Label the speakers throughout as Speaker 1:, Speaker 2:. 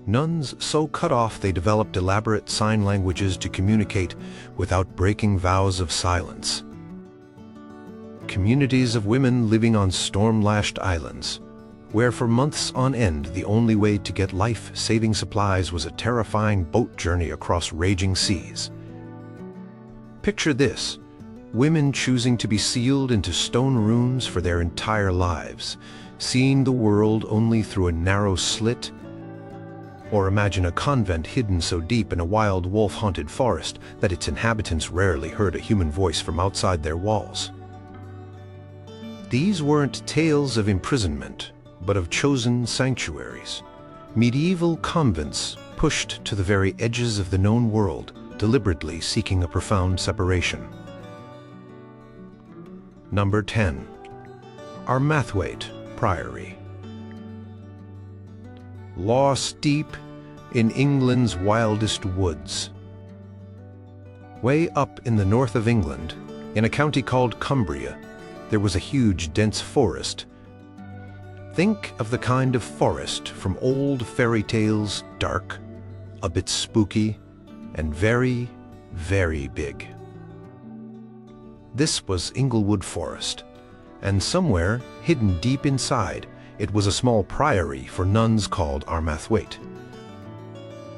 Speaker 1: Nuns so cut off they developed elaborate sign languages to communicate without breaking vows of silence. Communities of women living on storm-lashed islands, where for months on end the only way to get life-saving supplies was a terrifying boat journey across raging seas. Picture this: women choosing to be sealed into stone rooms for their entire lives, seeing the world only through a narrow slit. Or imagine a convent hidden so deep in a wild wolf-haunted forest that its inhabitants rarely heard a human voice from outside their walls. These weren't tales of imprisonment, but of chosen sanctuaries. Medieval convents pushed to the very edges of the known world, deliberately seeking a profound separation. Number 10. Armathwaite Priory. Lost deep in England's wildest woods. Way up in the north of England, in a county called Cumbria, there was a huge, dense forest. Think of the kind of forest from old fairy tales, dark, a bit spooky, and very, very big. This was Inglewood Forest, and somewhere, hidden deep inside, it was a small priory for nuns called Armathwaite.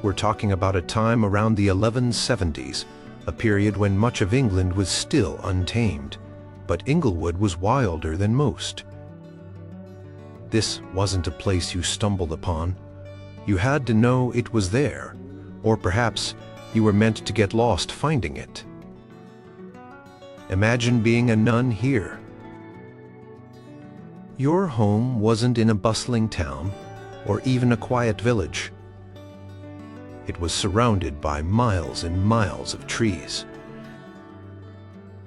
Speaker 1: We're talking about a time around the 1170s, a period when much of England was still untamed, but Inglewood was wilder than most. This wasn't a place you stumbled upon. You had to know it was there, or perhaps you were meant to get lost finding it. Imagine being a nun here. Your home wasn't in a bustling town, or even a quiet village. It was surrounded by miles and miles of trees.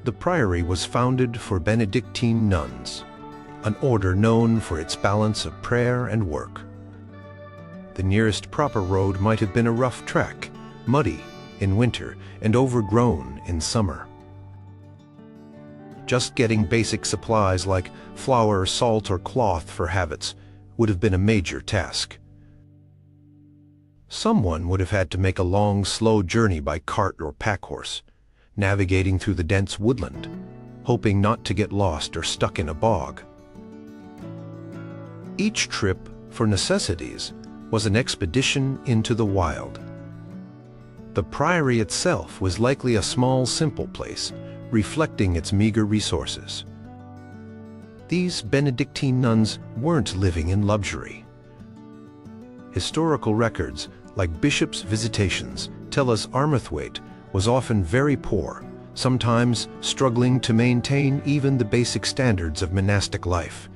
Speaker 1: The priory was founded for Benedictine nuns, an order known for its balance of prayer and work. The nearest proper road might have been a rough track, muddy in winter and overgrown in summer. Just getting basic supplies like flour, salt, or cloth for habits would have been a major task. Someone would have had to make a long, slow journey by cart or packhorse, navigating through the dense woodland, hoping not to get lost or stuck in a bog. Each trip, for necessities, was an expedition into the wild. The priory itself was likely a small, simple place, reflecting its meager resources. These Benedictine nuns weren't living in luxury. Historical records, like bishops' visitations, tell us Armathwaite was often very poor, sometimes struggling to maintain even the basic standards of monastic life.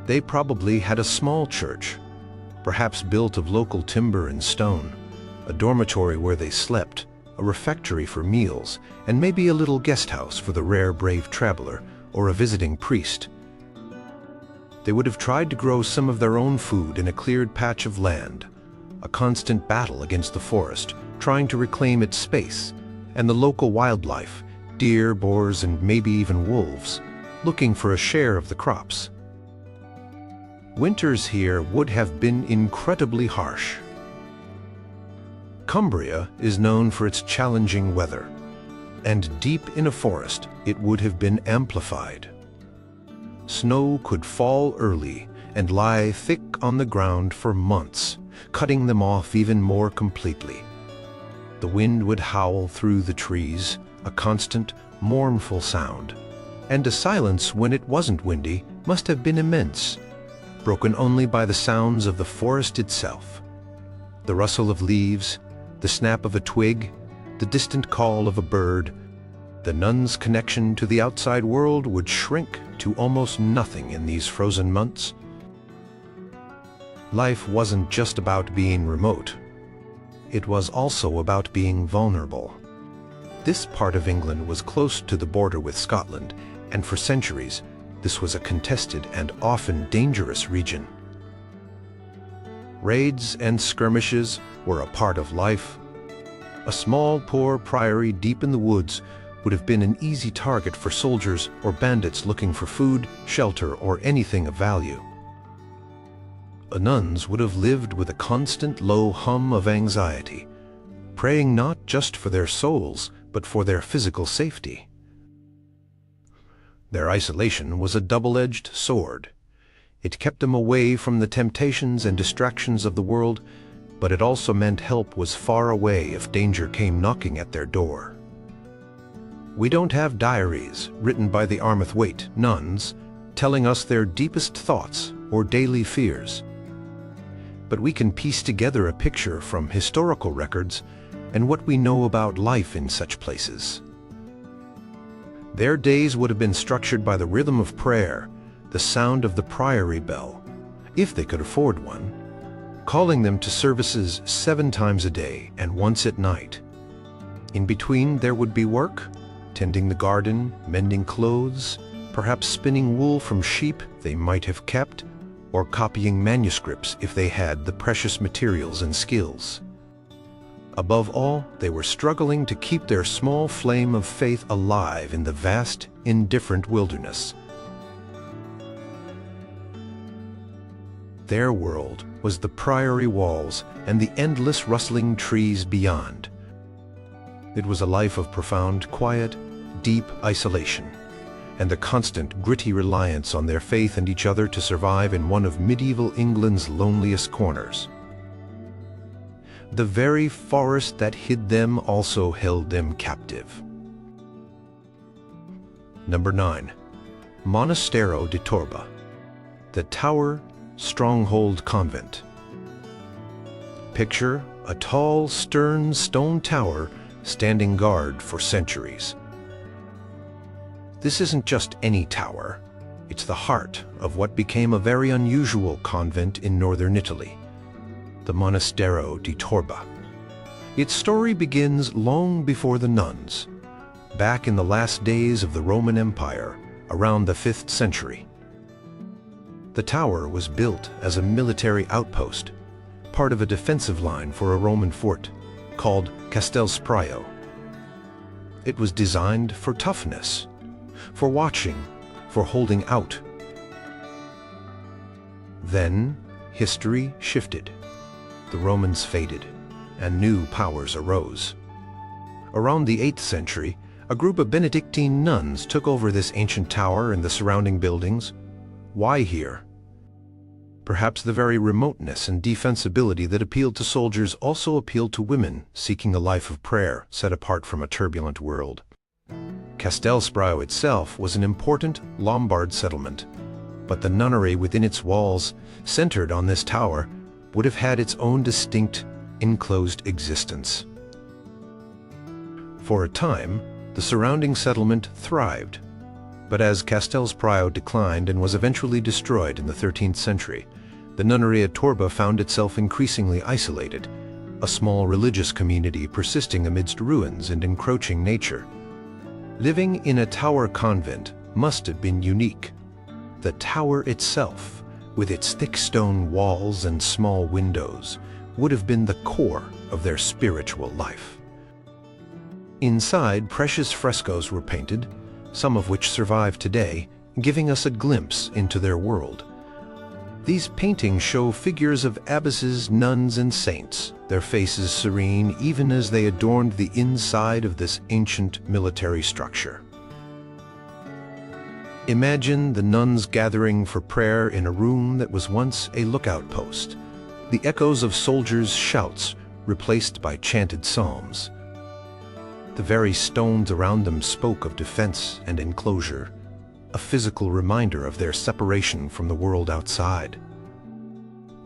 Speaker 1: They probably had a small church, perhaps built of local timber and stone, a dormitory where they slept, a refectory for meals, and maybe a little guest house for the rare brave traveler or a visiting priest. They would have tried to grow some of their own food in a cleared patch of land, a constant battle against the forest, trying to reclaim its space, and the local wildlife, deer, boars, and maybe even wolves, looking for a share of the crops. Winters here would have been incredibly harsh. Cumbria is known for its challenging weather, and deep in a forest it would have been amplified. Snow could fall early and lie thick on the ground for months, cutting them off even more completely. The wind would howl through the trees, a constant, mournful sound, and the silence when it wasn't windy must have been immense, broken only by the sounds of the forest itself. The rustle of leaves, the snap of a twig, the distant call of a bird. The nuns' connection to the outside world would shrink to almost nothing in these frozen months. Life wasn't just about being remote. It was also about being vulnerable. This part of England was close to the border with Scotland, and for centuries, this was a contested and often dangerous region. Raids and skirmishes were a part of life. A small, poor priory deep in the woods would have been an easy target for soldiers or bandits looking for food, shelter, or anything of value. The nuns would have lived with a constant low hum of anxiety, praying not just for their souls, but for their physical safety. Their isolation was a double-edged sword. It kept them away from the temptations and distractions of the world, but it also meant help was far away if danger came knocking at their door. We don't have diaries written by the Armathwaite nuns telling us their deepest thoughts or daily fears, but we can piece together a picture from historical records and what we know about life in such places. Their days would have been structured by the rhythm of prayer, the sound of the priory bell, if they could afford one, calling them to services 7 times a day and once at night. In between there would be work, tending the garden, mending clothes, perhaps spinning wool from sheep they might have kept, or copying manuscripts if they had the precious materials and skills. Above all, they were struggling to keep their small flame of faith alive in the vast, indifferent wilderness. Their world was the priory walls and the endless rustling trees beyond. It was a life of profound quiet, deep isolation, and the constant gritty reliance on their faith and each other to survive in one of medieval England's loneliest corners. The very forest that hid them also held them captive. Number 9. Monastero di Torba, the Tower Stronghold Convent. Picture a tall, stern stone tower standing guard for centuries. This isn't just any tower. It's the heart of what became a very unusual convent in northern Italy, the Monastero di Torba. Its story begins long before the nuns, back in the last days of the Roman Empire, around the 5th century. The tower was built as a military outpost, part of a defensive line for a Roman fort called Castel Sprio. It was designed for toughness, for watching, for holding out. Then history shifted. The Romans faded, and new powers arose. Around the 8th century, a group of Benedictine nuns took over this ancient tower and the surrounding buildings. Why here? Perhaps the very remoteness and defensibility that appealed to soldiers also appealed to women seeking a life of prayer set apart from a turbulent world. Castel Sprio itself was an important Lombard settlement, but the nunnery within its walls, centered on this tower, would have had its own distinct, enclosed existence. For a time, the surrounding settlement thrived, but as Castel Sprio declined and was eventually destroyed in the 13th century, the nunnery at Torba found itself increasingly isolated, a small religious community persisting amidst ruins and encroaching nature. Living in a tower convent must have been unique. The tower itself, with its thick stone walls and small windows, would have been the core of their spiritual life. Inside, precious frescoes were painted, some of which survive today, giving us a glimpse into their world. These paintings show figures of abbesses, nuns, and saints, their faces serene even as they adorned the inside of this ancient military structure. Imagine the nuns gathering for prayer in a room that was once a lookout post, the echoes of soldiers' shouts replaced by chanted psalms. The very stones around them spoke of defense and enclosure, a physical reminder of their separation from the world outside.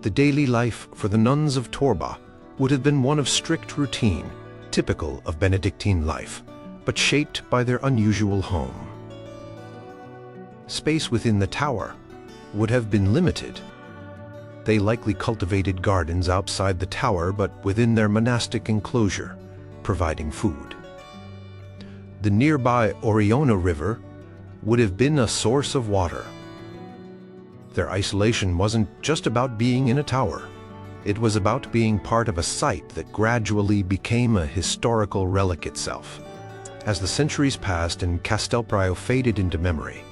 Speaker 1: The daily life for the nuns of Torba would have been one of strict routine, typical of Benedictine life, but shaped by their unusual home. Space within the tower would have been limited. They likely cultivated gardens outside the tower but within their monastic enclosure, providing food. The nearby Iona River would have been a source of water. Their isolation wasn't just about being in a tower. It was about being part of a site that gradually became a historical relic itself. As the centuries passed and Castel Sprio faded into memory,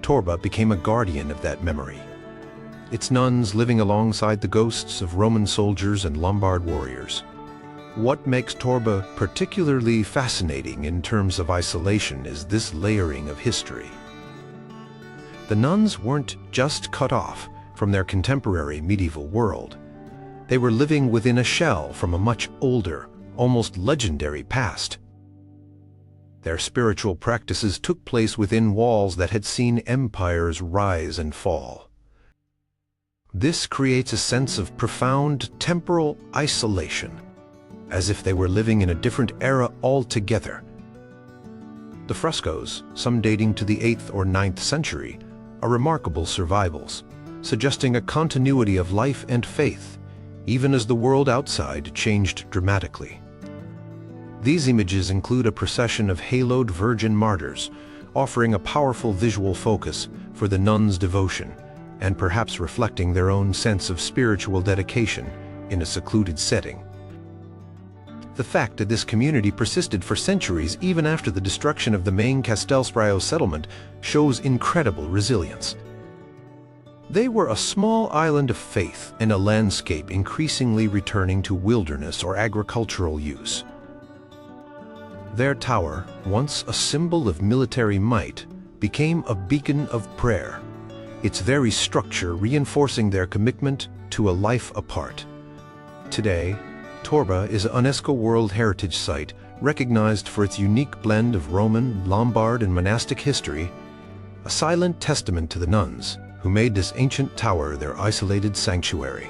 Speaker 1: Torba became a guardian of that memory. its nuns living alongside the ghosts of Roman soldiers and Lombard warriors. What makes Torba particularly fascinating in terms of isolation is this layering of history. The nuns weren't just cut off from their contemporary medieval world. They were living within a shell from a much older, almost legendary past. Their spiritual practices took place within walls that had seen empires rise and fall. This creates a sense of profound temporal isolation, as if they were living in a different era altogether. The frescoes, some dating to the 8th or 9th century, are remarkable survivals, suggesting a continuity of life and faith, even as the world outside changed dramatically. These images include a procession of haloed virgin martyrs, offering a powerful visual focus for the nuns' devotion, and perhaps reflecting their own sense of spiritual dedication in a secluded setting. The fact that this community persisted for centuries even after the destruction of the main Castelsprio settlement shows incredible resilience. They were a small island of faith in a landscape increasingly returning to wilderness or agricultural use. Their tower, once a symbol of military might, became a beacon of prayer, its very structure reinforcing their commitment to a life apart. Today, Torba is a UNESCO World Heritage Site recognized for its unique blend of Roman, Lombard, and monastic history, a silent testament to the nuns who made this ancient tower their isolated sanctuary.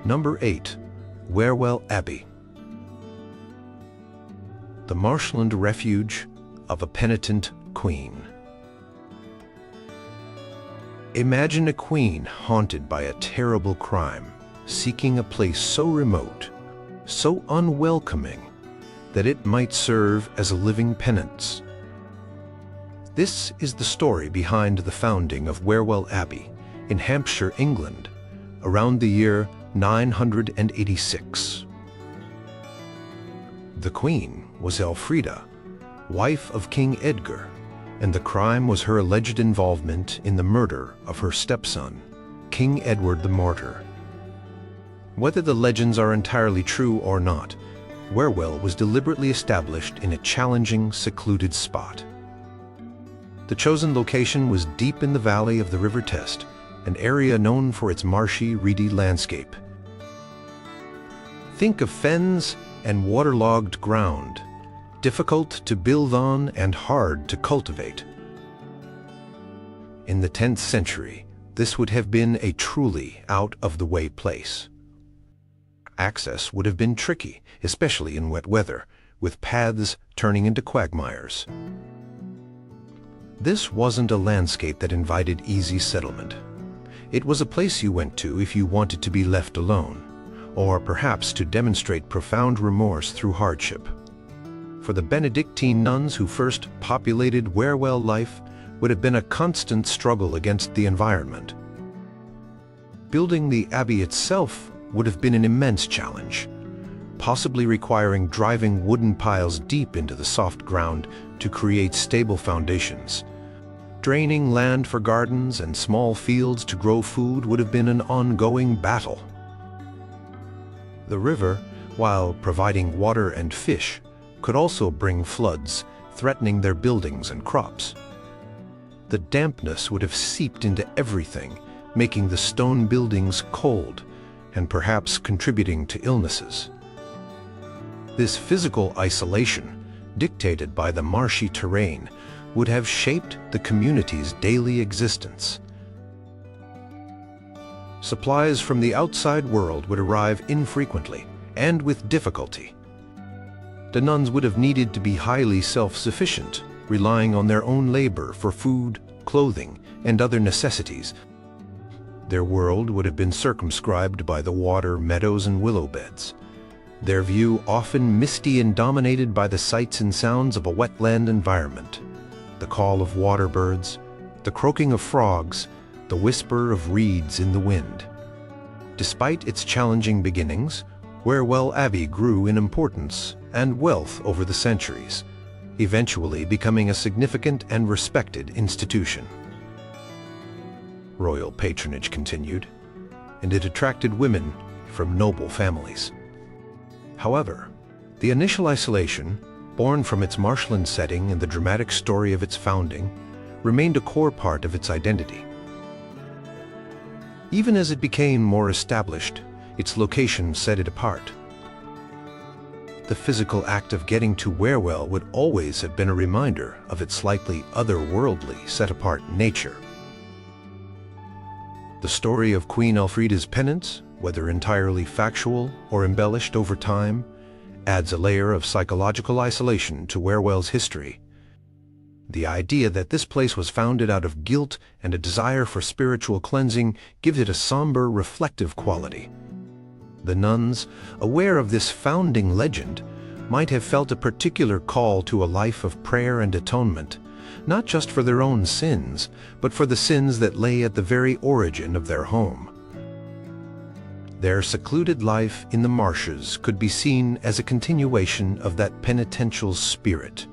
Speaker 1: Number 8. Wherwell Abbey. The marshland refuge of a penitent queen. Imagine a queen haunted by a terrible crime, seeking a place so remote, so unwelcoming, that it might serve as a living penance. This is the story behind the founding of Wherwell Abbey in Hampshire, England, around the year 986. The queen was Elfrida, wife of King Edgar, and the crime was her alleged involvement in the murder of her stepson, King Edward the Martyr. Whether the legends are entirely true or not, Wherwell was deliberately established in a challenging, secluded spot. The chosen location was deep in the valley of the River Test, an area known for its marshy, reedy landscape. Think of fens and waterlogged ground, difficult to build on and hard to cultivate. In the 10th century, this would have been a truly out-of-the-way place. Access would have been tricky, especially in wet weather, with paths turning into quagmires. This wasn't a landscape that invited easy settlement. It was a place you went to if you wanted to be left alone, or perhaps to demonstrate profound remorse through hardship. For the Benedictine nuns who first populated Wherwell, life would have been a constant struggle against the environment. Building the abbey itself would have been an immense challenge, possibly requiring driving wooden piles deep into the soft ground to create stable foundations. Draining land for gardens and small fields to grow food would have been an ongoing battle. The river, while providing water and fish, could also bring floods, threatening their buildings and crops. The dampness would have seeped into everything, making the stone buildings cold and perhaps contributing to illnesses. This physical isolation, dictated by the marshy terrain, would have shaped the community's daily existence. Supplies from the outside world would arrive infrequently and with difficulty. The nuns would have needed to be highly self-sufficient, relying on their own labor for food, clothing, and other necessities. Their world would have been circumscribed by the water, meadows, and willow beds, their view often misty and dominated by the sights and sounds of a wetland environment. The call of water birds, the croaking of frogs, the whisper of reeds in the wind. Despite its challenging beginnings, Wherwell Abbey grew in importance and wealth over the centuries, eventually becoming a significant and respected institution. royal patronage continued, and it attracted women from noble families. However, the initial isolation, born from its marshland setting and the dramatic story of its founding, remained a core part of its identity. Even as it became more established, its location set it apart. The physical act of getting to Wherwell would always have been a reminder of its slightly otherworldly, set-apart nature. The story of Queen Elfrida's penance, whether entirely factual or embellished over time, adds a layer of psychological isolation to Wherwell's history. The idea that this place was founded out of guilt and a desire for spiritual cleansing gives it a somber, reflective quality. The nuns, aware of this founding legend, might have felt a particular call to a life of prayer and atonement, not just for their own sins, but for the sins that lay at the very origin of their home. Their secluded life in the marshes could be seen as a continuation of that penitential spirit.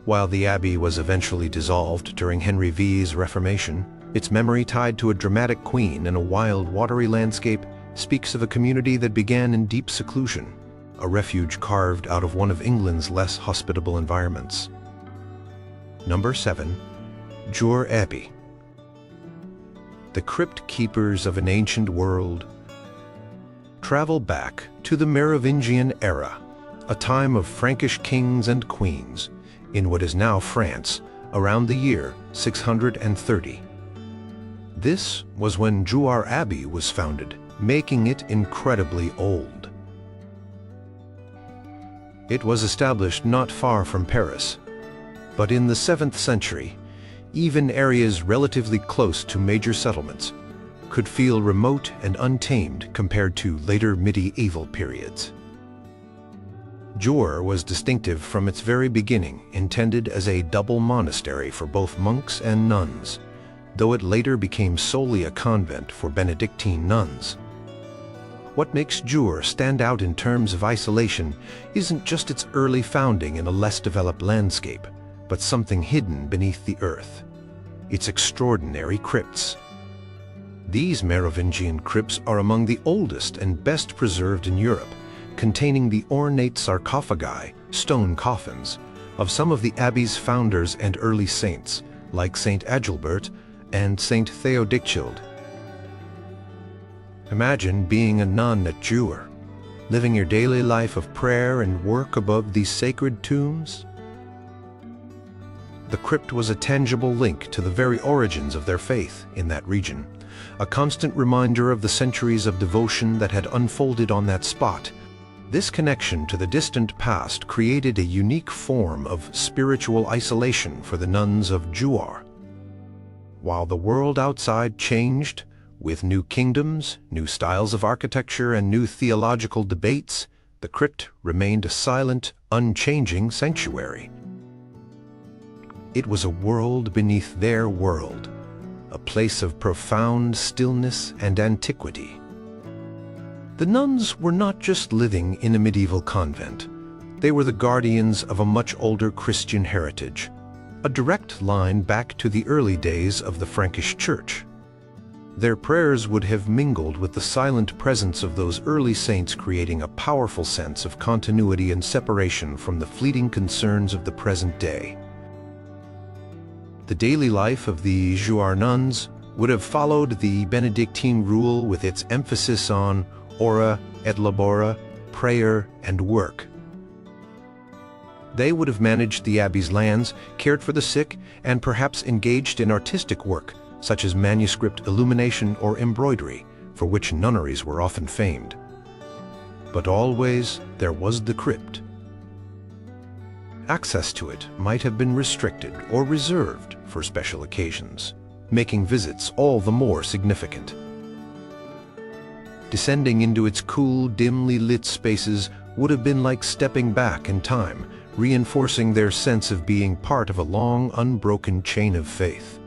Speaker 1: While the abbey was eventually dissolved during Henry V's Reformation, its memory tied to a dramatic queen and a wild, watery landscape speaks of a community that began in deep seclusion, a refuge carved out of one of England's less hospitable environments. Number 7. Jouarre Abbey. The crypt keepers of an ancient world travel back to the Merovingian era, a time of Frankish kings and queens, in what is now France, around the year 630. This was when Jouarre Abbey was founded, making it incredibly old. It was established not far from Paris, but in the 7th century, even areas relatively close to major settlements could feel remote and untamed compared to later medieval periods. Jouarre was distinctive from its very beginning, intended as a double monastery for both monks and nuns, though it later became solely a convent for Benedictine nuns. What makes Jouarre stand out in terms of isolation isn't just its early founding in a less developed landscape, but something hidden beneath the earth: its extraordinary crypts. These Merovingian crypts are among the oldest and best preserved in Europe, containing the ornate sarcophagi, stone coffins, of some of the abbey's founders and early saints, like Saint Agilbert and Saint Theodechilde. Imagine being a nun at Jouarre, living your daily life of prayer and work above these sacred tombs. The crypt was a tangible link to the very origins of their faith in that region, a constant reminder of the centuries of devotion that had unfolded on that spot. This connection to the distant past created a unique form of spiritual isolation for the nuns of Jouarre. While the world outside changed, with new kingdoms, new styles of architecture, and new theological debates, the crypt remained a silent, unchanging sanctuary. It was a world beneath their world, a place of profound stillness and antiquity. The nuns were not just living in a medieval convent. They were the guardians of a much older Christian heritage, a direct line back to the early days of the Frankish Church. Their prayers would have mingled with the silent presence of those early saints, creating a powerful sense of continuity and separation from the fleeting concerns of the present day. The daily life of the Jouarre nuns would have followed the Benedictine rule, with its emphasis on ora et labora, prayer and work. They would have managed the abbey's lands, cared for the sick, and perhaps engaged in artistic work, such as manuscript illumination or embroidery, for which nunneries were often famed. But always there was the crypt. Access to it might have been restricted or reserved for special occasions, making visits all the more significant. Descending into its cool, dimly lit spaces would have been like stepping back in time, reinforcing their sense of being part of a long, unbroken chain of faith.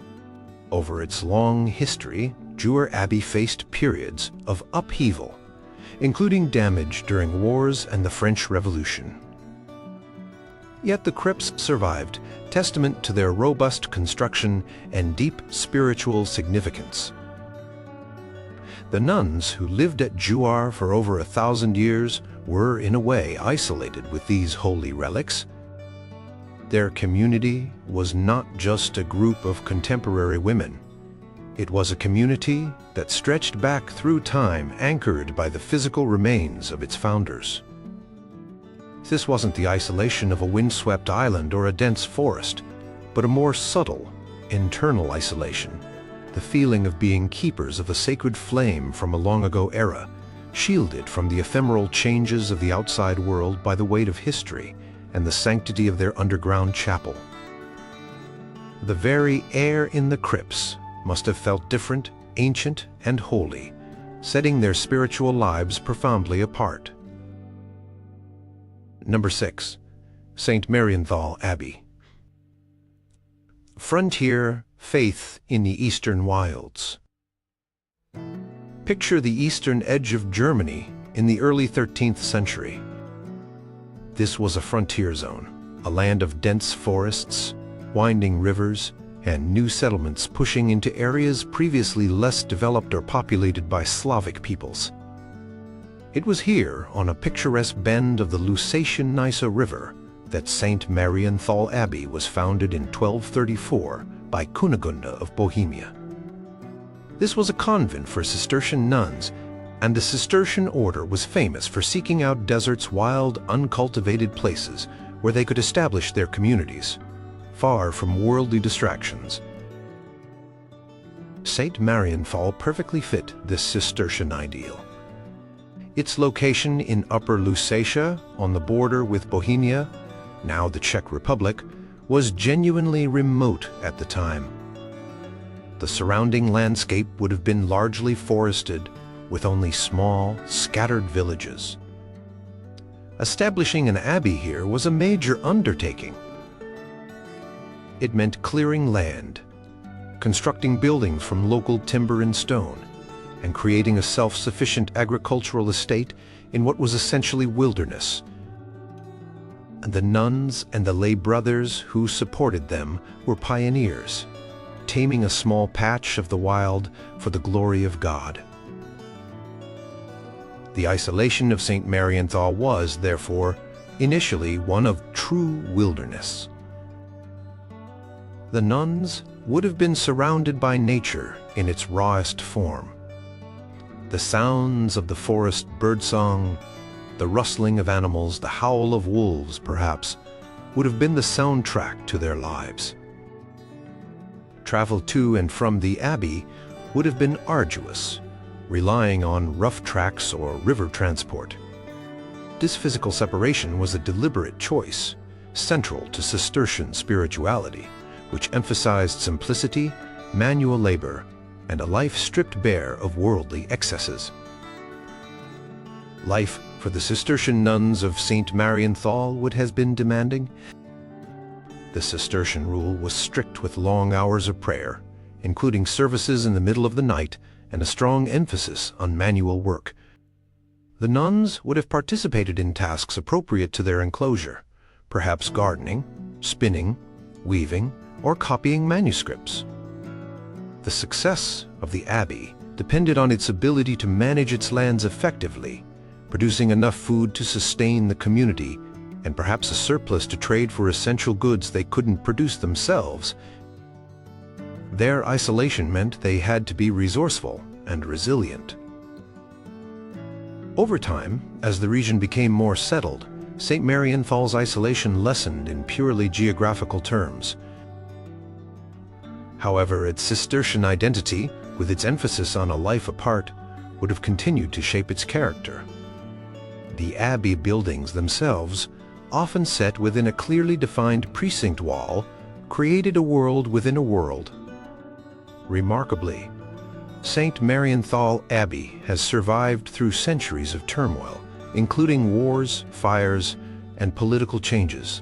Speaker 1: Over its long history, Jouarre Abbey faced periods of upheaval, including damage during wars and the French Revolution. Yet the crypts survived, testament to their robust construction and deep spiritual significance. The nuns who lived at Jouarre for over 1,000 years were, in a way, isolated with these holy relics. Their community was not just a group of contemporary women. It was a community that stretched back through time, anchored by the physical remains of its founders. This wasn't the isolation of a windswept island or a dense forest, but a more subtle, internal isolation, the feeling of being keepers of a sacred flame from a long-ago era, shielded from the ephemeral changes of the outside world by the weight of history and the sanctity of their underground chapel. The very air in the crypts must have felt different, ancient, and holy, setting their spiritual lives profoundly apart. Number 6. St. Marienthal Abbey. Frontier faith in the eastern wilds. Picture the eastern edge of Germany in the early 13th century. This was a frontier zone, a land of dense forests, winding rivers, and new settlements pushing into areas previously less developed or populated by Slavic peoples. It was here, on a picturesque bend of the Lusatian-Nisa River, that St. Marienthal Abbey was founded in 1234 by Kunigunde of Bohemia. This was a convent for Cistercian nuns, and the Cistercian order was famous for seeking out desert's wild, uncultivated places where they could establish their communities, far from worldly distractions. St. Marienthal perfectly fit this Cistercian ideal. Its location in Upper Lusatia, on the border with Bohemia, now the Czech Republic, was genuinely remote at the time. The surrounding landscape would have been largely forested, with only small, scattered villages. Establishing an abbey here was a major undertaking. It meant clearing land, constructing buildings from local timber and stone, and creating a self-sufficient agricultural estate in what was essentially wilderness. And the nuns and the lay brothers who supported them were pioneers, taming a small patch of the wild for the glory of God. The isolation of St. Marienthal was, therefore, initially one of true wilderness. The nuns would have been surrounded by nature in its rawest form. The sounds of the forest birdsong, the rustling of animals, the howl of wolves, perhaps, would have been the soundtrack to their lives. Travel to and from the abbey would have been arduous, relying on rough tracks or river transport. This physical separation was a deliberate choice, central to Cistercian spirituality, which emphasized simplicity, manual labor, and a life stripped bare of worldly excesses. Life for the Cistercian nuns of St. Marienthal would have been demanding. The Cistercian rule was strict with long hours of prayer, including services in the middle of the night and a strong emphasis on manual work. The nuns would have participated in tasks appropriate to their enclosure, perhaps gardening, spinning, weaving, or copying manuscripts. The success of the abbey depended on its ability to manage its lands effectively, producing enough food to sustain the community and perhaps a surplus to trade for essential goods they couldn't produce themselves. Their isolation meant they had to be resourceful and resilient. Over time, as the region became more settled, St. Marienthal's isolation lessened in purely geographical terms. However, its Cistercian identity, with its emphasis on a life apart, would have continued to shape its character. The abbey buildings themselves, often set within a clearly defined precinct wall, created a world within a world. Remarkably, St. Marienthal Abbey has survived through centuries of turmoil, including wars, fires, and political changes.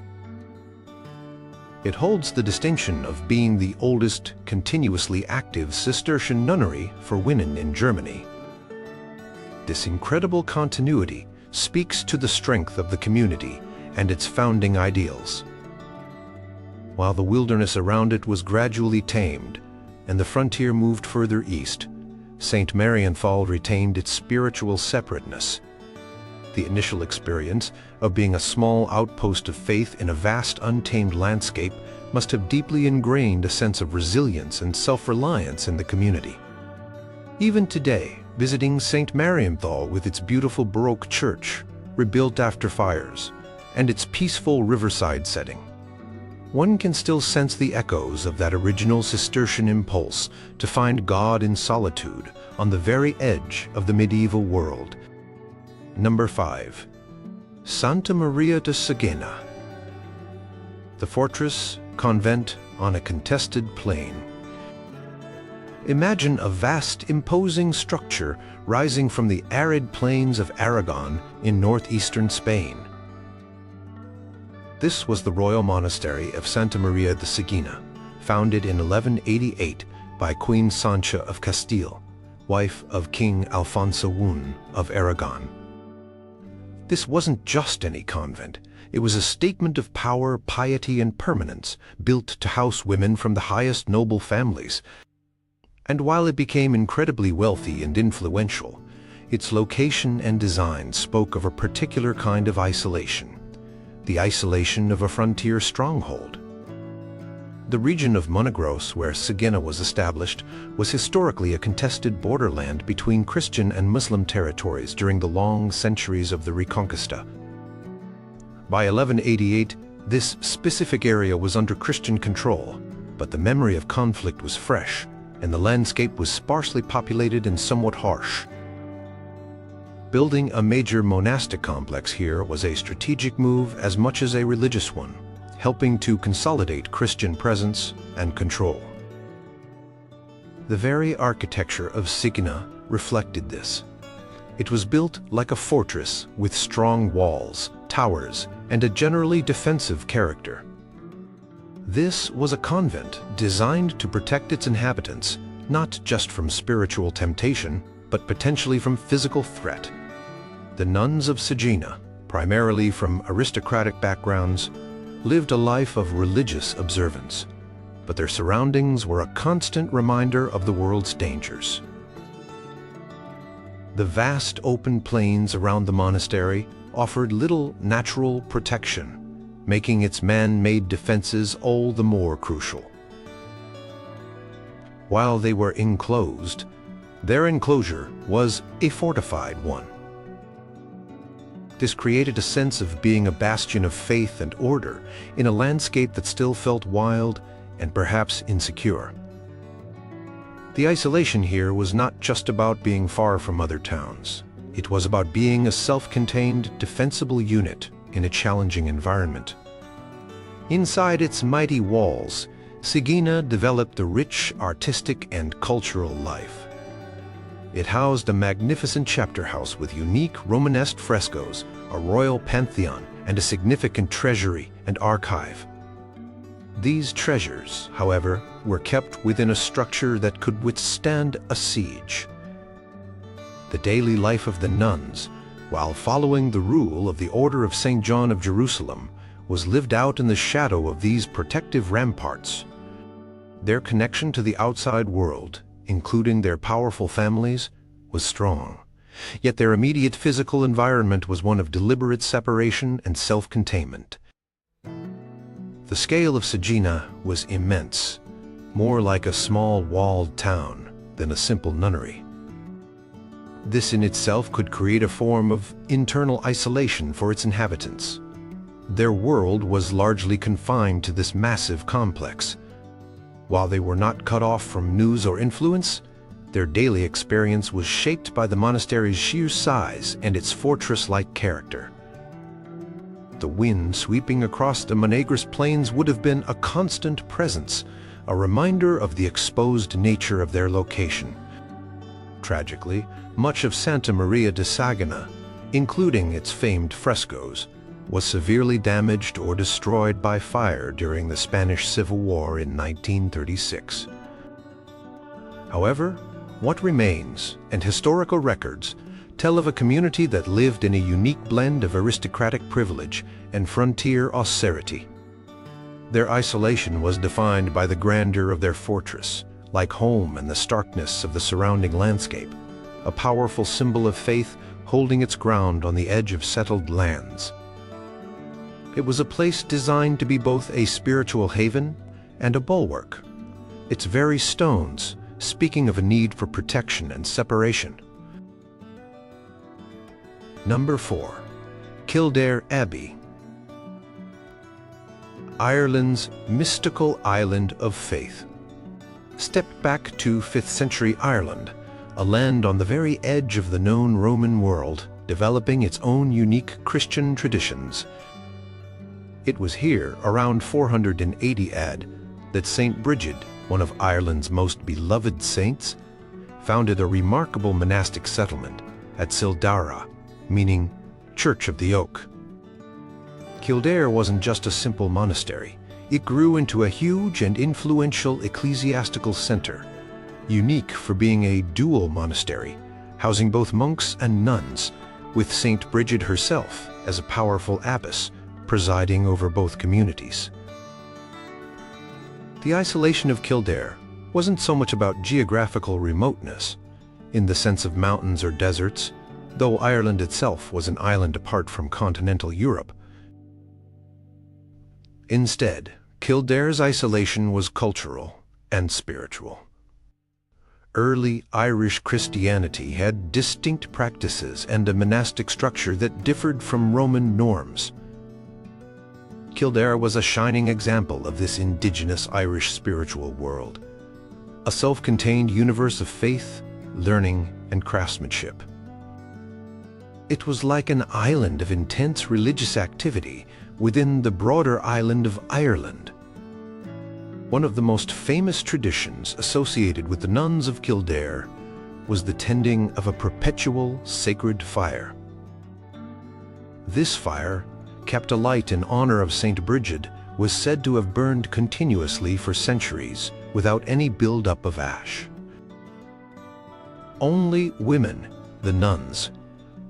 Speaker 1: It holds the distinction of being the oldest continuously active Cistercian nunnery for women in Germany. This incredible continuity speaks to the strength of the community and its founding ideals. while the wilderness around it was gradually tamed and the frontier moved further east, St. Marienthal retained its spiritual separateness. The initial experience of being a small outpost of faith in a vast untamed landscape must have deeply ingrained a sense of resilience and self-reliance in the community. Even today, visiting St. Marienthal with its beautiful Baroque church, rebuilt after fires, and its peaceful riverside setting, one can still sense the echoes of that original Cistercian impulse to find God in solitude on the very edge of the medieval world. Number 5. Santa Maria de Sigena. The fortress, convent on a contested plain. Imagine a vast, imposing structure rising from the arid plains of Aragon in northeastern Spain. This was the royal monastery of Santa Maria de Sigena, founded in 1188 by Queen Sancha of Castile, wife of King Alfonso I of Aragon. This wasn't just any convent. It was a statement of power, piety, and permanence, built to house women from the highest noble families. And while it became incredibly wealthy and influential, its location and design spoke of a particular kind of isolation, the isolation of a frontier stronghold. The region of Monegros, where Sigena was established, was historically a contested borderland between Christian and Muslim territories during the long centuries of the Reconquista. By 1188, this specific area was under Christian control, but the memory of conflict was fresh, and the landscape was sparsely populated and somewhat harsh. Building a major monastic complex here was a strategic move as much as a religious one, helping to consolidate Christian presence and control. The very architecture of Sigena reflected this. It was built like a fortress with strong walls, towers, and a generally defensive character. This was a convent designed to protect its inhabitants, not just from spiritual temptation, but potentially from physical threat. The nuns of Sigena, primarily from aristocratic backgrounds, lived a life of religious observance, but their surroundings were a constant reminder of the world's dangers. The vast open plains around the monastery offered little natural protection, making its man-made defenses all the more crucial. While they were enclosed, their enclosure was a fortified one. This created a sense of being a bastion of faith and order in a landscape that still felt wild and perhaps insecure. The isolation here was not just about being far from other towns. It was about being a self-contained, defensible unit in a challenging environment. Inside its mighty walls, Sigena developed a rich artistic and cultural life. It housed a magnificent chapter house with unique Romanesque frescoes, a royal pantheon, and a significant treasury and archive. These treasures, however, were kept within a structure that could withstand a siege. The daily life of the nuns, while following the rule of the Order of St. John of Jerusalem, was lived out in the shadow of these protective ramparts. Their connection to the outside world, including their powerful families, was strong. Yet their immediate physical environment was one of deliberate separation and self-containment. The scale of Sigena was immense, more like a small walled town than a simple nunnery. This in itself could create a form of internal isolation for its inhabitants. Their world was largely confined to this massive complex. While they were not cut off from news or influence, their daily experience was shaped by the monastery's sheer size and its fortress-like character. The wind sweeping across the Monegros plains would have been a constant presence, a reminder of the exposed nature of their location. Tragically, much of Santa Maria de Sigena, including its famed frescoes, was severely damaged or destroyed by fire during the Spanish Civil War in 1936. However, what remains, and historical records, tell of a community that lived in a unique blend of aristocratic privilege and frontier austerity. Their isolation was defined by the grandeur of their fortress, like home and the starkness of the surrounding landscape, a powerful symbol of faith holding its ground on the edge of settled lands. It was a place designed to be both a spiritual haven and a bulwark, its very stones speaking of a need for protection and separation. Number 4. Kildare Abbey. Ireland's mystical island of faith. Step back to 5th century Ireland, a land on the very edge of the known Roman world, developing its own unique Christian traditions. It was here, around 480 AD, that St. Brigid, one of Ireland's most beloved saints, founded a remarkable monastic settlement at Kildare, meaning Church of the Oak. Kildare wasn't just a simple monastery. It grew into a huge and influential ecclesiastical center, unique for being a dual monastery, housing both monks and nuns, with St. Brigid herself as a powerful abbess presiding over both communities. The isolation of Kildare wasn't so much about geographical remoteness, in the sense of mountains or deserts, though Ireland itself was an island apart from continental Europe. Instead, Kildare's isolation was cultural and spiritual. Early Irish Christianity had distinct practices and a monastic structure that differed from Roman norms. Kildare was a shining example of this indigenous Irish spiritual world, a self-contained universe of faith, learning, and craftsmanship. It was like an island of intense religious activity within the broader island of Ireland. One of the most famous traditions associated with the nuns of Kildare was the tending of a perpetual sacred fire. This fire, kept alight in honor of St. Brigid, was said to have burned continuously for centuries without any buildup of ash. Only women, the nuns,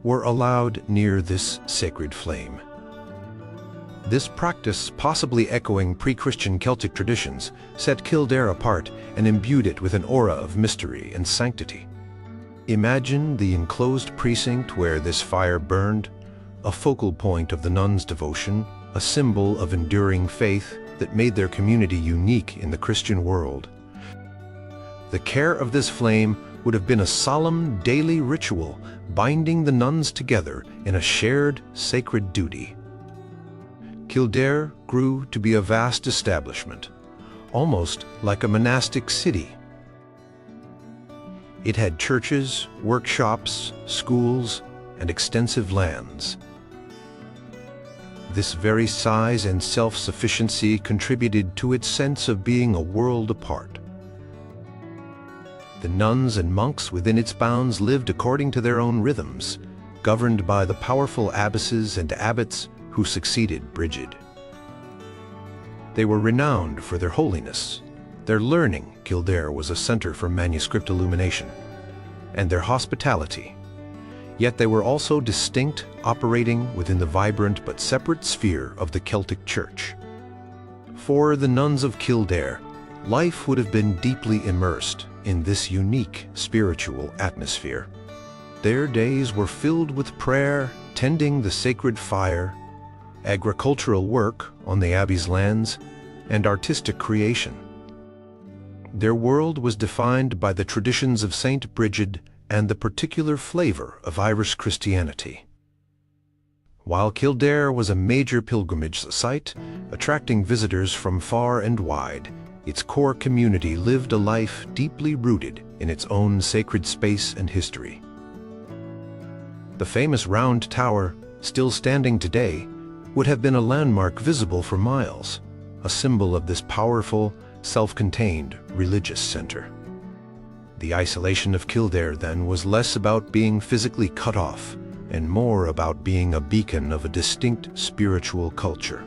Speaker 1: were allowed near this sacred flame. This practice, possibly echoing pre-Christian Celtic traditions, set Kildare apart and imbued it with an aura of mystery and sanctity. Imagine the enclosed precinct where this fire burned, a focal point of the nuns' devotion, a symbol of enduring faith that made their community unique in the Christian world. The care of this flame would have been a solemn daily ritual binding the nuns together in a shared sacred duty. Kildare grew to be a vast establishment, almost like a monastic city. It had churches, workshops, schools, and extensive lands. This very size and self-sufficiency contributed to its sense of being a world apart. The nuns and monks within its bounds lived according to their own rhythms, governed by the powerful abbesses and abbots who succeeded Brigid. They were renowned for their holiness, their learning. Kildare was a center for manuscript illumination, and their hospitality. Yet they were also distinct, operating within the vibrant but separate sphere of the Celtic Church. For the nuns of Kildare, life would have been deeply immersed in this unique spiritual atmosphere. Their days were filled with prayer, tending the sacred fire, agricultural work on the abbey's lands, and artistic creation. Their world was defined by the traditions of St. Brigid and the particular flavor of Irish Christianity. While Kildare was a major pilgrimage site, attracting visitors from far and wide, its core community lived a life deeply rooted in its own sacred space and history. The famous Round Tower, still standing today, would have been a landmark visible for miles, a symbol of this powerful, self-contained religious center. The isolation of Kildare, then, was less about being physically cut off and more about being a beacon of a distinct spiritual culture.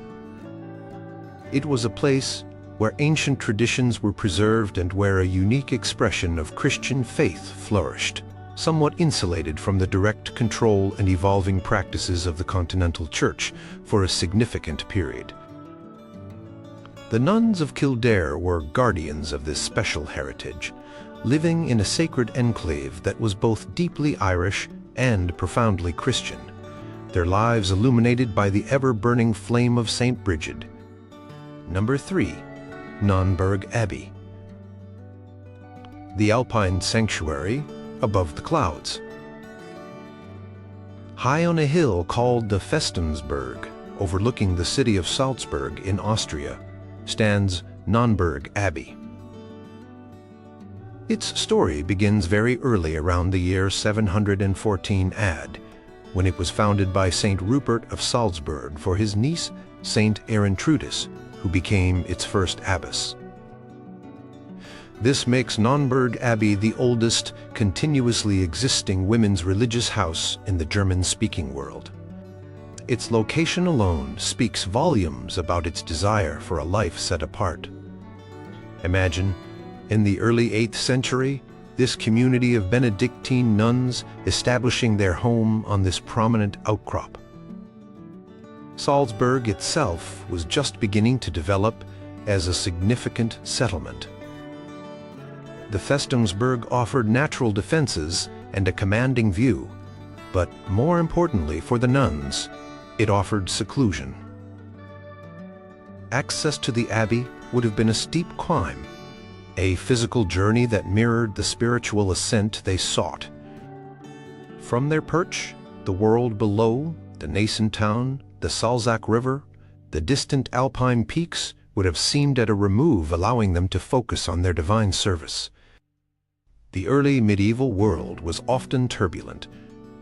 Speaker 1: It was a place where ancient traditions were preserved and where a unique expression of Christian faith flourished, somewhat insulated from the direct control and evolving practices of the continental church for a significant period. The nuns of Kildare were guardians of this special heritage, living in a sacred enclave that was both deeply Irish and profoundly Christian, their lives illuminated by the ever-burning flame of St. Brigid. Number 3. Nonnberg Abbey. The Alpine sanctuary above the clouds. High on a hill called the Festensberg, overlooking the city of Salzburg in Austria, stands Nonnberg Abbey. Its story begins very early, around the year 714 AD, when it was founded by Saint Rupert of Salzburg for his niece, Saint Erentrudis, who became its first abbess. This makes Nonnberg Abbey the oldest continuously existing women's religious house in the German-speaking world. Its location alone speaks volumes about its desire for a life set apart. Imagine, in the early 8th century, this community of Benedictine nuns establishing their home on this prominent outcrop. Salzburg itself was just beginning to develop as a significant settlement. The Festungsberg offered natural defenses and a commanding view, but more importantly for the nuns, it offered seclusion. Access to the abbey would have been a steep climb, a physical journey that mirrored the spiritual ascent they sought. From their perch, the world below, the nascent town, the Salzach River, the distant alpine peaks would have seemed at a remove, allowing them to focus on their divine service. The early medieval world was often turbulent,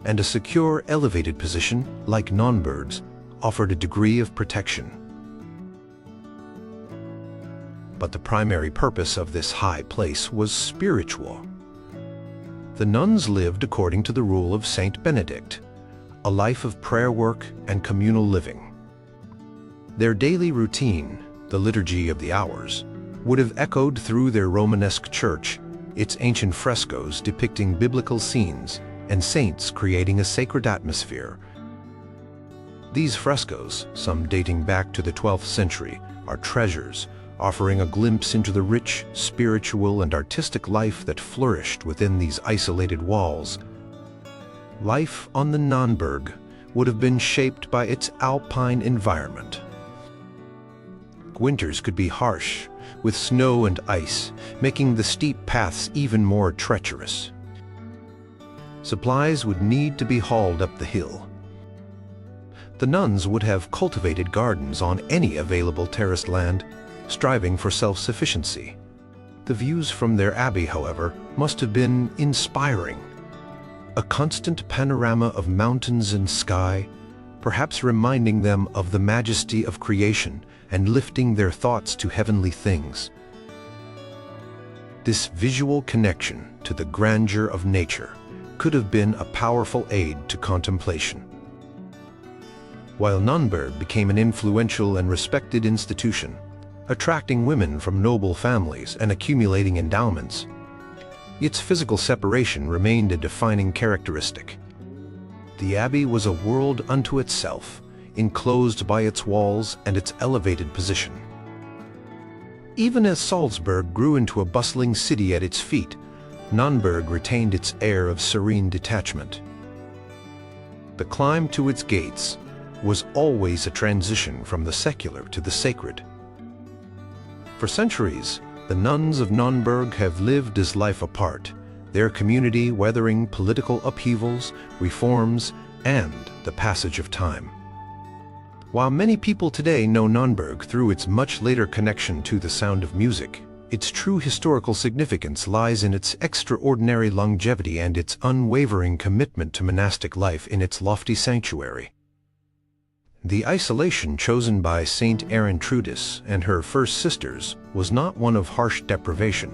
Speaker 1: and a secure, elevated position, like Nonnberg's, offered a degree of protection. But the primary purpose of this high place was spiritual. The nuns lived according to the rule of Saint Benedict, a life of prayer work and communal living. Their daily routine, the Liturgy of the Hours, would have echoed through their Romanesque church, its ancient frescoes depicting biblical scenes and saints creating a sacred atmosphere. These frescoes, some dating back to the 12th century, are treasures, offering a glimpse into the rich, spiritual and artistic life that flourished within these isolated walls. Life on the Nonnberg would have been shaped by its alpine environment. Winters could be harsh, with snow and ice, making the steep paths even more treacherous. Supplies would need to be hauled up the hill. The nuns would have cultivated gardens on any available terraced land, striving for self-sufficiency. The views from their abbey, however, must have been inspiring. A constant panorama of mountains and sky, perhaps reminding them of the majesty of creation and lifting their thoughts to heavenly things. This visual connection to the grandeur of nature could have been a powerful aid to contemplation. While Nonnberg became an influential and respected institution, attracting women from noble families and accumulating endowments, its physical separation remained a defining characteristic. The abbey was a world unto itself, enclosed by its walls and its elevated position. Even as Salzburg grew into a bustling city at its feet, Nonnberg retained its air of serene detachment. The climb to its gates was always a transition from the secular to the sacred. For centuries, the nuns of Nonnberg have lived as life apart, their community weathering political upheavals, reforms, and the passage of time. While many people today know Nonnberg through its much later connection to the sound of music, its true historical significance lies in its extraordinary longevity and its unwavering commitment to monastic life in its lofty sanctuary. The isolation chosen by Saint Erentrudis and her first sisters was not one of harsh deprivation,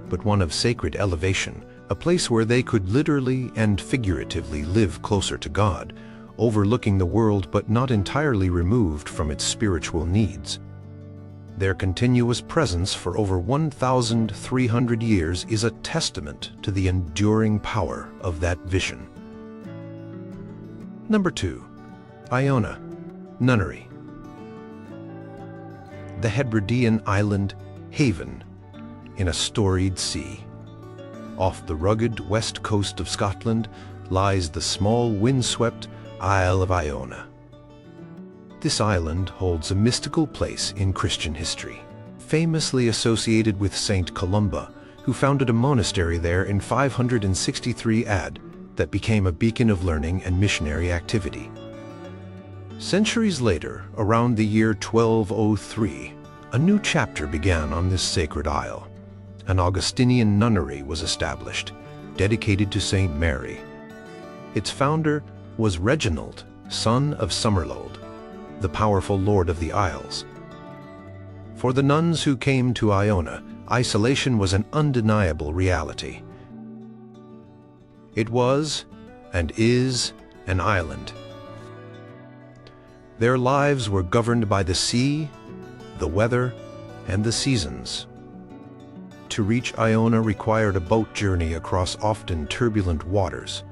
Speaker 1: but one of sacred elevation, a place where they could literally and figuratively live closer to God, overlooking the world but not entirely removed from its spiritual needs. Their continuous presence for over 1,300 years is a testament to the enduring power of that vision. Number 2. Iona, nunnery. the Hebridean island Haven, in a storied sea. Off the rugged west coast of Scotland lies the small windswept Isle of Iona. This island holds a mystical place in Christian history, famously associated with Saint Columba, who founded a monastery there in 563 AD that became a beacon of learning and missionary activity. Centuries later, around the year 1203, a new chapter began on this sacred isle. An Augustinian nunnery was established, dedicated to Saint Mary. Its founder was Reginald, son of Somerlode, the powerful lord of the Isles. For the nuns who came to Iona, isolation was an undeniable reality. It was, and is, an island. Their lives were governed by the sea, the weather, and the seasons. To reach Iona required a boat journey across often turbulent waters.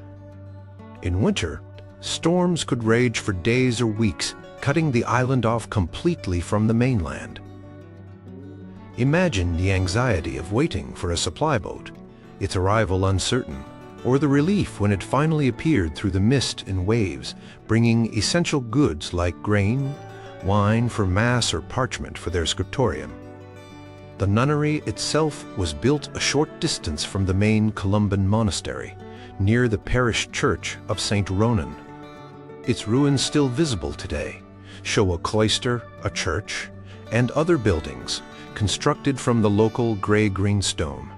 Speaker 1: In winter, storms could rage for days or weeks, cutting the island off completely from the mainland. Imagine the anxiety of waiting for a supply boat, its arrival uncertain, or the relief when it finally appeared through the mist and waves, bringing essential goods like grain, wine for mass, or parchment for their scriptorium. The nunnery itself was built a short distance from the main Columban monastery, near the parish church of St. Ronan. Its ruins, still visible today, show a cloister, a church, and other buildings constructed from the local gray-green stone.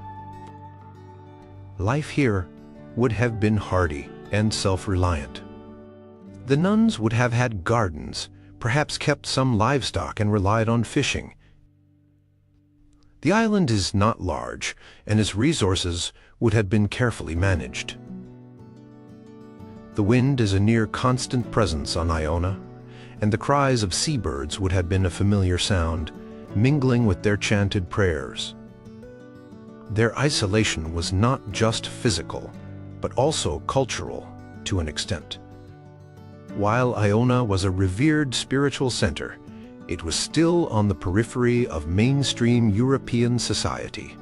Speaker 1: Life here would have been hardy and self-reliant. The nuns would have had gardens, perhaps kept some livestock, and relied on fishing. The island is not large, and its resources would have been carefully managed. The wind is a near constant presence on Iona, and the cries of seabirds would have been a familiar sound, mingling with their chanted prayers. Their isolation was not just physical, but also cultural to an extent. While Iona was a revered spiritual center, it was still on the periphery of mainstream European society.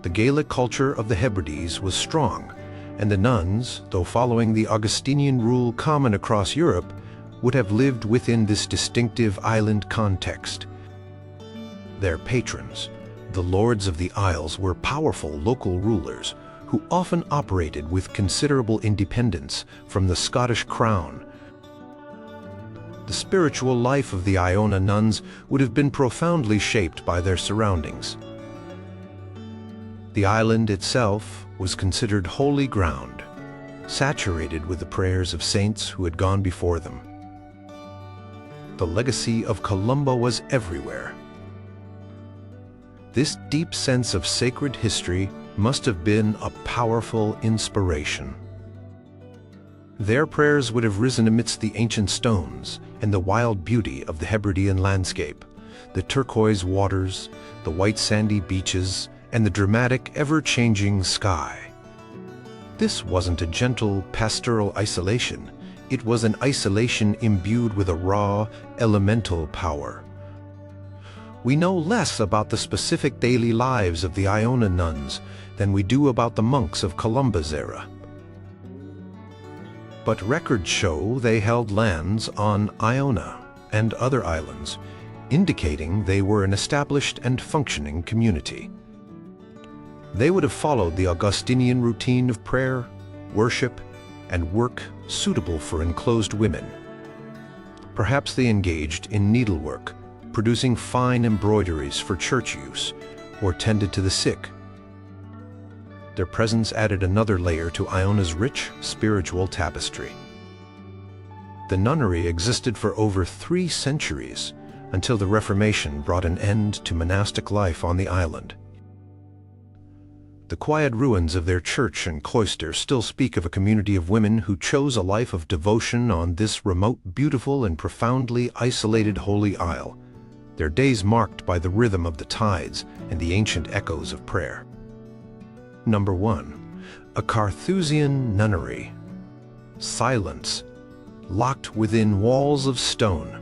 Speaker 1: The Gaelic culture of the Hebrides was strong, and the nuns, though following the Augustinian rule common across Europe, would have lived within this distinctive island context. Their patrons, the lords of the Isles, were powerful local rulers who often operated with considerable independence from the Scottish crown. The spiritual life of the Iona nuns would have been profoundly shaped by their surroundings. The island itself was considered holy ground, saturated with the prayers of saints who had gone before them. The legacy of Columba was everywhere. This deep sense of sacred history must have been a powerful inspiration. Their prayers would have risen amidst the ancient stones and the wild beauty of the Hebridean landscape, the turquoise waters, the white sandy beaches, and the dramatic, ever-changing sky. This wasn't a gentle, pastoral isolation. It was an isolation imbued with a raw, elemental power. We know less about the specific daily lives of the Iona nuns than we do about the monks of Columba's era. But records show they held lands on Iona and other islands, indicating they were an established and functioning community. They would have followed the Augustinian routine of prayer, worship, and work suitable for enclosed women. Perhaps they engaged in needlework, producing fine embroideries for church use, or tended to the sick. Their presence added another layer to Iona's rich spiritual tapestry. The nunnery existed for over 3 centuries, until the Reformation brought an end to monastic life on the island. The quiet ruins of their church and cloister still speak of a community of women who chose a life of devotion on this remote, beautiful, and profoundly isolated holy isle, their days marked by the rhythm of the tides and the ancient echoes of prayer. Number 1. A Carthusian nunnery. Silence, locked within walls of stone.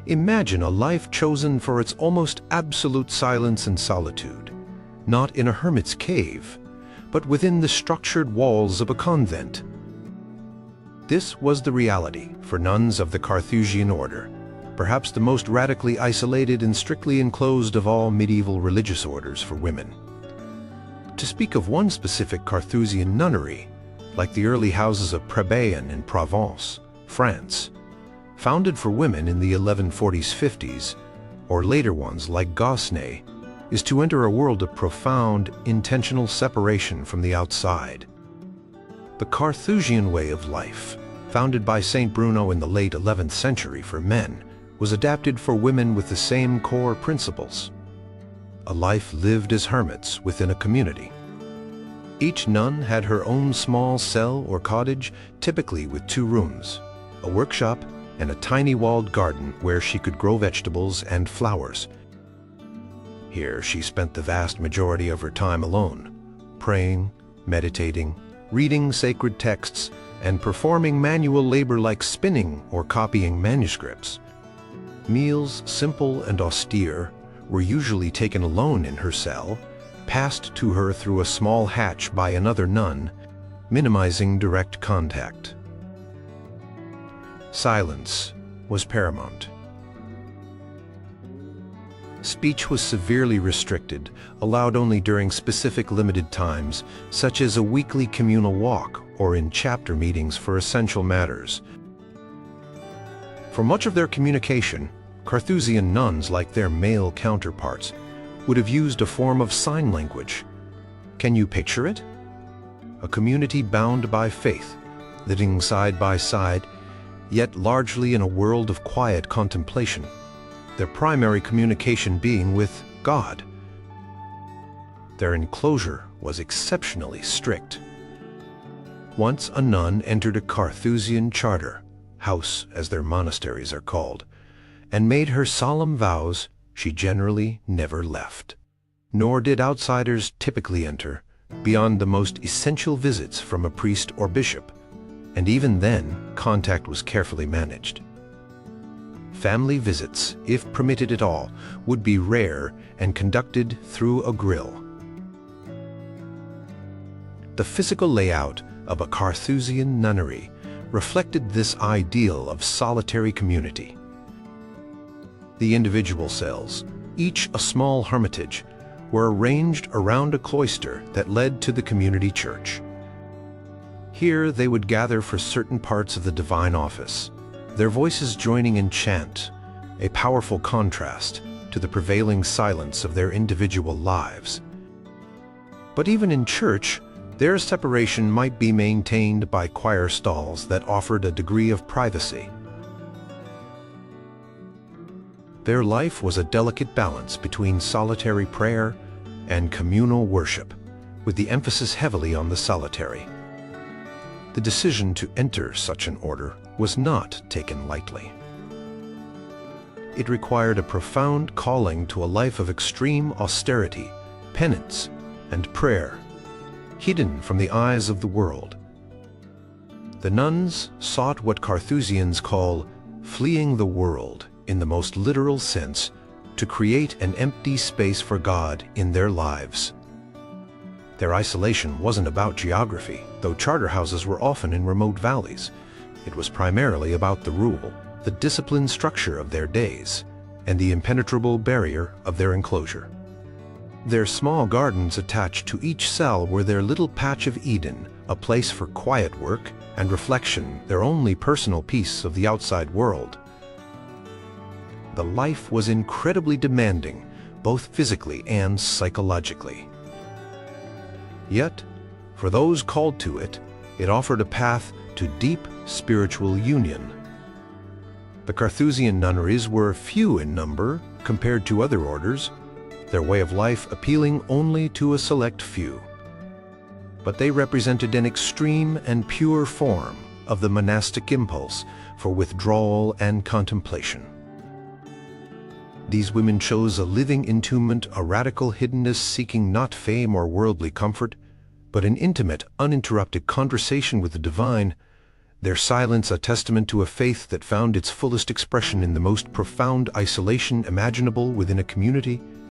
Speaker 1: Imagine a life chosen for its almost absolute silence and solitude, not in a hermit's cave, but within the structured walls of a convent. This was the reality for nuns of the Carthusian order, perhaps the most radically isolated and strictly enclosed of all medieval religious orders for women. To speak of one specific Carthusian nunnery, like the early houses of Prébéan in Provence, France, founded for women in the 1140s-50s, or later ones like Gosnay, is to enter a world of profound, intentional separation from the outside. The Carthusian way of life, founded by Saint Bruno in the late 11th century for men, was adapted for women with the same core principles. A life lived as hermits within a community. Each nun had her own small cell or cottage, typically with 2 rooms, a workshop, and a tiny walled garden where she could grow vegetables and flowers. Here she spent the vast majority of her time alone, praying, meditating, reading sacred texts, and performing manual labor like spinning or copying manuscripts. Meals, simple and austere, were usually taken alone in her cell, passed to her through a small hatch by another nun, minimizing direct contact. Silence was paramount. Speech was severely restricted, allowed only during specific limited times, such as a weekly communal walk or in chapter meetings for essential matters. For much of their communication, Carthusian nuns, like their male counterparts, would have used a form of sign language. Can you picture it? A community bound by faith, living side by side, yet largely in a world of quiet contemplation, their primary communication being with God. Their enclosure was exceptionally strict. Once a nun entered a Carthusian charter, house as their monasteries are called, and made her solemn vows, she generally never left. Nor did outsiders typically enter, beyond the most essential visits from a priest or bishop, and even then, contact was carefully managed. Family visits, if permitted at all, would be rare and conducted through a grill. The physical layout of a Carthusian nunnery reflected this ideal of solitary community. The individual cells, each a small hermitage, were arranged around a cloister that led to the community church. Here they would gather for certain parts of the divine office, their voices joining in chant, a powerful contrast to the prevailing silence of their individual lives. But even in church, their separation might be maintained by choir stalls that offered a degree of privacy. Their life was a delicate balance between solitary prayer and communal worship, with the emphasis heavily on the solitary. The decision to enter such an order was not taken lightly. It required a profound calling to a life of extreme austerity, penance, and prayer, hidden from the eyes of the world. The nuns sought what Carthusians call fleeing the world in the most literal sense, to create an empty space for God in their lives. Their isolation wasn't about geography, though charter houses were often in remote valleys. It was primarily about the rule, the disciplined structure of their days, and the impenetrable barrier of their enclosure. Their small gardens attached to each cell were their little patch of Eden, a place for quiet work and reflection, their only personal piece of the outside world. The life was incredibly demanding, both physically and psychologically. Yet, for those called to it, it offered a path to deep spiritual union. The Carthusian nunneries were few in number compared to other orders, their way of life appealing only to a select few. But they represented an extreme and pure form of the monastic impulse for withdrawal and contemplation. These women chose a living entombment, a radical hiddenness seeking not fame or worldly comfort, but an intimate, uninterrupted conversation with the divine. their silence a testament to a faith that found its fullest expression in the most profound isolation imaginable within a community